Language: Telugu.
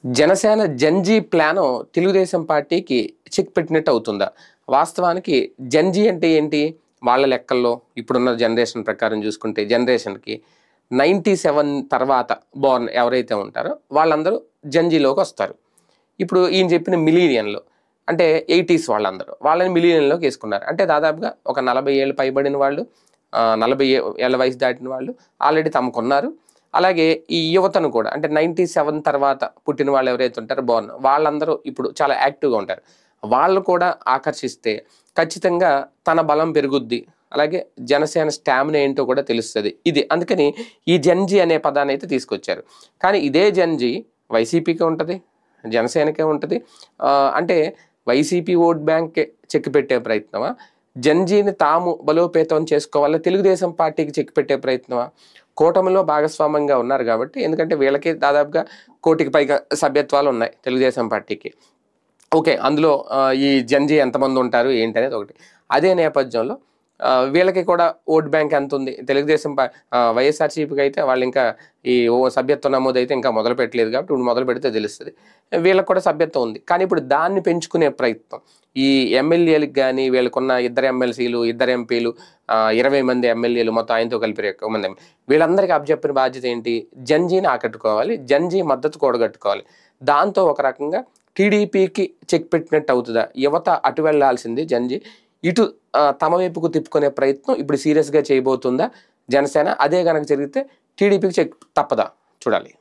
జనసేన జంజీ ప్లాను తెలుగుదేశం పార్టీకి చెక్ పెట్టినట్టు అవుతుందా? వాస్తవానికి జంజీ అంటే ఏంటి? వాళ్ళ లెక్కల్లో ఇప్పుడున్న జనరేషన్ ప్రకారం చూసుకుంటే జనరేషన్‌కి 97 తర్వాత బోర్న్ ఎవరైతే ఉంటారో వాళ్ళందరూ జంజీలోకి వస్తారు. ఇప్పుడు ఈయన చెప్పిన మిలీనియన్‌లో అంటే 80s వాళ్ళందరూ వాళ్ళని మిలీనియన్‌లోకి వేసుకున్నారు. అంటే దాదాపుగా ఒక 40 ఏళ్ళు పైబడిన వాళ్ళు 40 ఏళ్ల వయసు దాటిన వాళ్ళు ఆల్రెడీ తమకున్నారు. అలాగే ఈ యువతను కూడా అంటే 97 తర్వాత పుట్టిన వాళ్ళు ఎవరైతే ఉంటారో బోర్న్ వాళ్ళందరూ ఇప్పుడు చాలా యాక్టివ్‌గా ఉంటారు. వాళ్ళు కూడా ఆకర్షిస్తే ఖచ్చితంగా తన బలం పెరుగుద్ది. అలాగే జనసేన స్టామినా ఏంటో కూడా తెలుస్తది. ఇది అందుకని ఈ జంజీ అనే పదాన్ని అయితే తీసుకొచ్చారు. కానీ ఇదే జంజీ వైసీపీకే ఉంటది. జనసేనకే ఉంటది. అంటే వైసీపీ ఓట్ బ్యాంక్‌కే చెక్ పెట్టే ప్రయత్నమా? జంజీని తాము బలోపేతం చేసుకోవాలని తెలుగుదేశం పార్టీకి చెక్ పెట్టే ప్రయత్నమా? కూటమిలో భాగస్వామ్యంగా ఉన్నారు కాబట్టి ఎందుకంటే వీళ్ళకి దాదాపుగా 1,00,00,000 పైగా సభ్యత్వాలు ఉన్నాయి తెలుగుదేశం పార్టీకి. ఓకే. అందులో ఈ జంజీ ఎంతమంది ఉంటారు ఏంటనేది ఒకటి. అదే నేపథ్యంలో వీళ్ళకి కూడా ఓట్ బ్యాంక్ ఎంతుంది? తెలుగుదేశం వైఎస్ఆర్‌సీపీకి అయితే వాళ్ళు ఇంకా ఈ సభ్యత్వ నమోదైతే ఇంకా మొదలు పెట్టలేదు కాబట్టి ఇప్పుడు మొదలు పెడితే తెలుస్తది. వీళ్ళకి కూడా సభ్యత్వం ఉంది. కానీ ఇప్పుడు దాన్ని పెంచుకునే ప్రయత్నం ఈ ఎమ్మెల్యేలకు గాని వీళ్ళకున్న ఇద్దరు ఎమ్మెల్సీలు, ఇద్దరు ఎంపీలు 20 మంది ఎమ్మెల్యేలు మొత్తం ఆయనతో కలిపి ఎక్కువ మంది వీళ్ళందరికీ అప్పచెప్పిన బాధ్యత ఏంటి? జంజీని ఆకట్టుకోవాలి. జంజీ మద్దతు కూడగట్టుకోవాలి. దాంతో ఒక రకంగా టీడీపీకి చెక్ పెట్టినట్టు అవుతుందా? యువత అటు వెళ్లాల్సింది జంజీ ఇటు తమ వైపుకు తిప్పుకునే ప్రయత్నం ఇప్పుడు సీరియస్‌గా చేయబోతుందా జనసేన? అదే గనక జరిగితే టీడీపీకి చెక్ తప్పదా? చూడాలి.